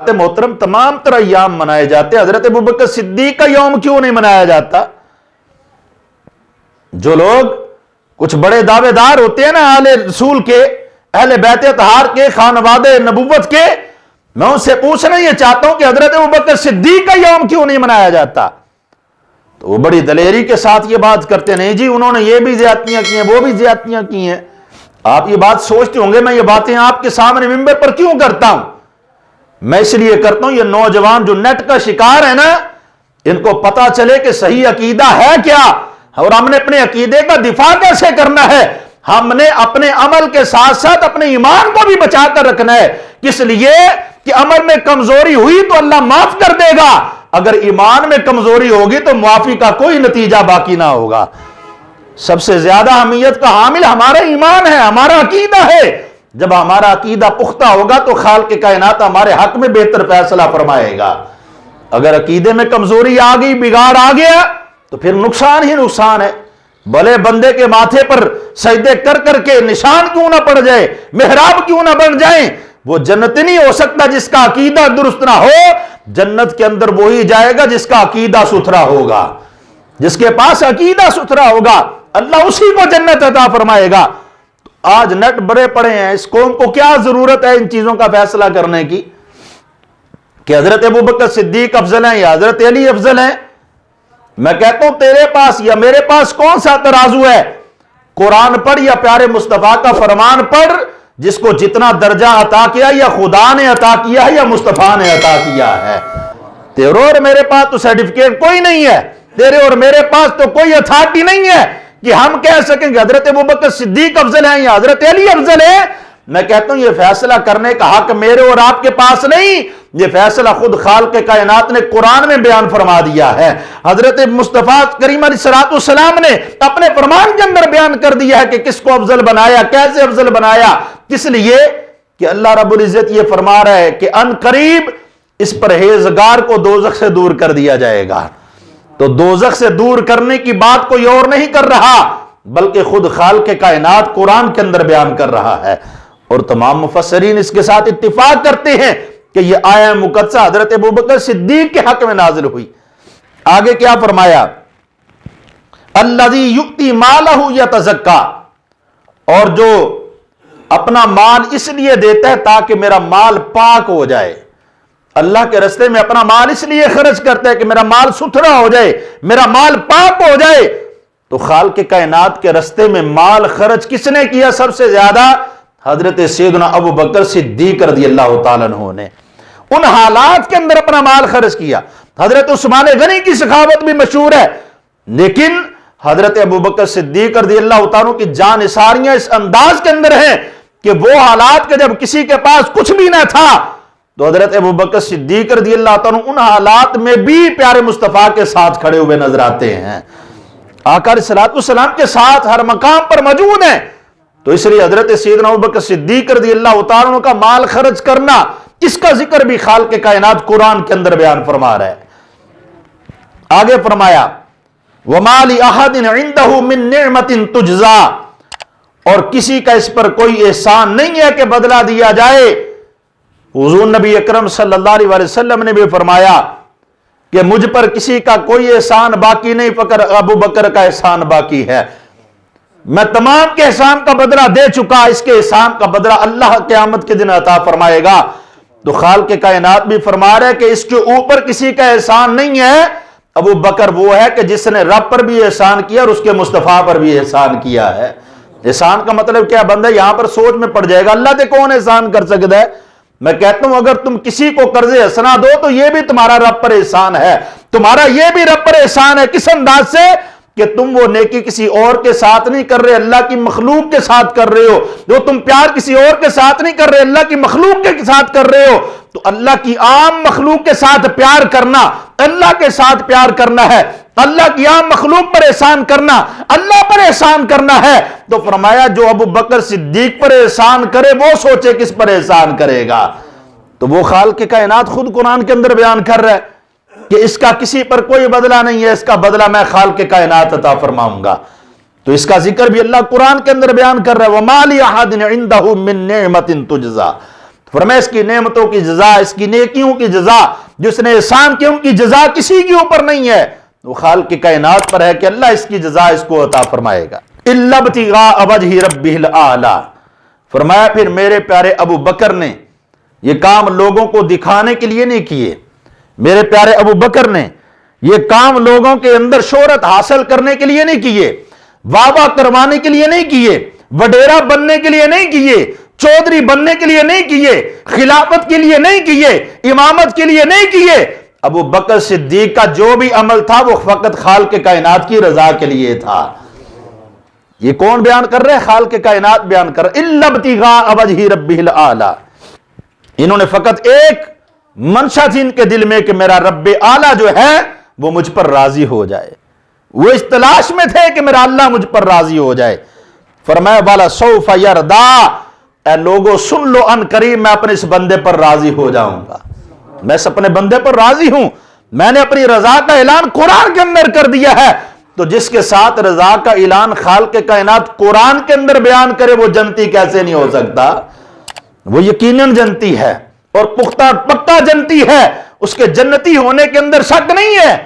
محترم تمام تر ایام منائے جاتے، حضرت ابوبکر صدیق کا یوم کیوں نہیں منایا جاتا؟ جو لوگ کچھ بڑے دعوے دار ہوتے ہیں نا اہل رسول کے، اہل بیت اطہار کے، خانواد نبوت کے، میں ان سے پوچھنا یہ چاہتا ہوں کہ حضرت ابوبکر صدیق کا یوم کیوں نہیں منایا جاتا؟ تو وہ بڑی دلیری کے ساتھ یہ بات کرتے، نہیں جی انہوں نے یہ بھی زیادتیاں کی ہیں، وہ بھی زیادتیاں کی ہیں۔ آپ یہ بات سوچتے ہوں گے میں یہ باتیں آپ کے سامنے ممبر پر کیوں کرتا ہوں؟ میں اس لیے کرتا ہوں یہ نوجوان جو نیٹ کا شکار ہے نا، ان کو پتا چلے کہ صحیح عقیدہ ہے کیا، اور ہم نے اپنے عقیدے کا دفاع کیسے کرنا ہے۔ ہم نے اپنے عمل کے ساتھ ساتھ اپنے ایمان کو بھی بچا کر رکھنا ہے، کس لیے کہ عمل میں کمزوری ہوئی تو اللہ معاف کر دے گا، اگر ایمان میں کمزوری ہوگی تو معافی کا کوئی نتیجہ باقی نہ ہوگا۔ سب سے زیادہ اہمیت کا حامل ہمارا ایمان ہے، ہمارا عقیدہ ہے۔ جب ہمارا عقیدہ پختہ ہوگا تو خالق کائنات ہمارے حق میں بہتر فیصلہ فرمائے گا۔ اگر عقیدے میں کمزوری آ گئی، بگاڑ آ گیا تو پھر نقصان ہی نقصان ہے۔ بھلے بندے کے ماتھے پر سجدے کر کر کے نشان کیوں نہ پڑ جائے، محراب کیوں نہ بن جائیں، وہ جنت نہیں ہو سکتا جس کا عقیدہ درست نہ ہو۔ جنت کے اندر وہی جائے گا جس کا عقیدہ ستھرا ہوگا، جس کے پاس عقیدہ ستھرا ہوگا اللہ اسی کو جنت عطا فرمائے گا۔ آج نٹ بڑے پڑے ہیں، اس قوم کو کیا ضرورت ہے ان چیزوں کا فیصلہ کرنے کی کہ حضرت ابوبکر صدیق افضل ہیں یا حضرت علی افضل ہیں؟ میں کہتا ہوں تیرے پاس یا میرے پاس کون سا ترازو ہے؟ قرآن پڑھ یا پیارے مصطفیٰ کا فرمان پڑھ، جس کو جتنا درجہ عطا کیا یا خدا نے عطا کیا ہے یا مصطفیٰ نے عطا کیا ہے۔ تیرے اور میرے پاس تو سرٹیفکیٹ کوئی نہیں ہے، تیرے اور میرے پاس تو کوئی اتھارٹی نہیں ہے کہ ہم کہہ سکیں کہ حضرت ابوبکر صدیق افضل ہیں یا حضرت علی افضل ہیں۔ میں کہتا ہوں یہ فیصلہ کرنے کا حق میرے اور آپ کے پاس نہیں، یہ فیصلہ خود خالق کائنات نے قرآن میں بیان فرما دیا ہے۔ حضرت مصطفیٰ کریم علیہ السلام نے اپنے فرمان کے اندر بیان کر دیا ہے کہ کس کو افضل بنایا، کیسے افضل بنایا، کس لیے کہ اللہ رب العزت یہ فرما رہا ہے کہ ان قریب اس پرہیزگار کو دوزخ سے دور کر دیا جائے گا۔ تو دوزخ سے دور کرنے کی بات کوئی اور نہیں کر رہا بلکہ خود خالق کائنات قرآن کے اندر بیان کر رہا ہے، اور تمام مفسرین اس کے ساتھ اتفاق کرتے ہیں کہ یہ آیہ مقدسہ حضرت ابوبکر صدیق کے حق میں نازل ہوئی۔ آگے کیا فرمایا؟ الذی یؤتی مالہ یتزکا، اور جو اپنا مال اس لیے دیتا ہے تاکہ میرا مال پاک ہو جائے، اللہ کے راستے میں اپنا مال اس لیے خرچ کرتا ہے کہ میرا مال ستھرا ہو جائے، میرا مال پاک ہو جائے۔ تو خالق کائنات کے راستے میں مال خرچ کس نے کیا سب سے زیادہ؟ حضرت سیدنا ابوبکر صدیق رضی اللہ تعالیٰ عنہ نے ان حالات کے اندر اپنا مال خرچ کیا۔ حضرت عثمان غنی کی سخاوت بھی مشہور ہے، لیکن حضرت ابوبکر صدیق رضی اللہ تعالیٰ کی جانثاریاں اس انداز کے اندر ہیں کہ وہ حالات کے جب کسی کے پاس کچھ بھی نہ تھا تو حضرت ابوبکر صدیق رضی اللہ تعالیٰ ان حالات میں بھی پیارے مصطفیٰ کے ساتھ کھڑے ہوئے نظر آتے ہیں، آقا علیہ السلام کے ساتھ ہر مقام پر موجود ہیں۔ تو اس لیے حضرت سیدنا ابوبکر صدیق رضی اللہ تعالیٰ کا مال خرچ کرنا، اس کا ذکر بھی خالق کائنات قرآن کے اندر بیان فرما رہا ہے۔ آگے فرمایا وَمَا لِأَحَدٍ عِندَهُ مِن نِعْمَةٍ تُجْزَى، اور کسی کا اس پر کوئی احسان نہیں ہے کہ بدلہ دیا جائے۔ حضور نبی اکرم صلی اللہ علیہ وسلم نے بھی فرمایا کہ مجھ پر کسی کا کوئی احسان باقی نہیں، فقط ابو بکر کا احسان باقی ہے۔ میں تمام کے احسان کا بدلہ دے چکا، اس کے احسان کا بدلہ اللہ قیامت کے دن عطا فرمائے گا۔ تو خالق کائنات بھی فرما رہے کہ اس کے اوپر کسی کا احسان نہیں ہے، ابو بکر وہ ہے کہ جس نے رب پر بھی احسان کیا اور اس کے مصطفیٰ پر بھی احسان کیا ہے۔ احسان کا مطلب کیا؟ بندہ یہاں پر سوچ میں پڑ جائے گا اللہ تے کون احسان کر سکتا ہے؟ میں کہتا ہوں اگر تم کسی کو قرض حسنہ دو تو یہ بھی تمہارا رب پر احسان ہے، تمہارا یہ بھی رب پر احسان ہے۔ کس انداز سے؟ کہ تم وہ نیکی کسی اور کے ساتھ نہیں کر رہے، اللہ کی مخلوق کے ساتھ کر رہے ہو۔ جو تم پیار کسی اور کے ساتھ نہیں کر رہے، اللہ کی مخلوق کے ساتھ کر رہے ہو۔ تو اللہ کی عام مخلوق کے ساتھ پیار کرنا، اللہ کے ساتھ پیار کرنا ہے، اللہ کی عام مخلوق پر احسان کرنا، اللہ پر احسان کرنا ہے۔ تو فرمایا جو ابو بکر صدیق پر احسان کرے وہ سوچے کس پر احسان کرے گا۔ تو وہ خالق کائنات خود قرآن کے اندر بیان کر رہا ہے کہ اس کا کسی پر کوئی بدلہ نہیں ہے، اس کا بدلہ میں خالق کائنات عطا فرماؤں گا۔ تو اس کا ذکر بھی اللہ قرآن کے اندر بیان کر رہا ہے وَمَا لِأَحَدٍ عِندَهُ مِن نِعْمَةٍ تُجْزَى۔ فرمایا اس کی نعمتوں کی جزا، اس کی نیکیوں کی جزا، جس نے احسان کیا ان کی جزا کسی کے اوپر نہیں ہے، وہ خالق کائنات پر ہے کہ اللہ اس کی جزا اس کو عطا فرمائے گا۔ الا ابتغاء وجہ ربہ الاعلی۔ فرمایا پھر میرے پیارے ابو بکر نے یہ کام لوگوں کو دکھانے کے لیے نہیں کیے، میرے پیارے ابو بکر نے یہ کام لوگوں کے اندر شہرت حاصل کرنے کے لیے نہیں کیے، واہ واہ کروانے کے لیے نہیں کیے، وڈیرا بننے کے لیے نہیں کیے، چودھری بننے کے لیے نہیں کیے، خلافت کے لیے نہیں کیے، امامت کے لیے نہیں کیے۔ ابو بکر صدیق کا جو بھی عمل تھا وہ فقط خالق کائنات کی رضا کے لیے تھا۔ یہ کون بیان کر رہے ہیں؟ خالق کائنات بیان کر رہے، الا ابتغاء وجہ ربہ الاعلی۔ انہوں نے فقط ایک منشا تھی ان کے دل میں کہ میرا رب اعلیٰ جو ہے وہ مجھ پر راضی ہو جائے، وہ اس تلاش میں تھے کہ میرا اللہ مجھ پر راضی ہو جائے۔ فرمایا والا سوف یردا، اے لوگو سن لو ان قریب میں اپنے اس بندے پر راضی ہو جاؤں گا، میں اس اپنے بندے پر راضی ہوں، میں نے اپنی رضا کا اعلان قرآن کے اندر کر دیا ہے۔ تو جس کے ساتھ رضا کا اعلان خالق کائنات قرآن کے اندر بیان کرے وہ جنتی کیسے نہیں ہو سکتا؟ وہ یقیناً جنتی ہے اور پختہ پکا جنتی ہے، اس کے جنتی ہونے کے اندر شک نہیں ہے۔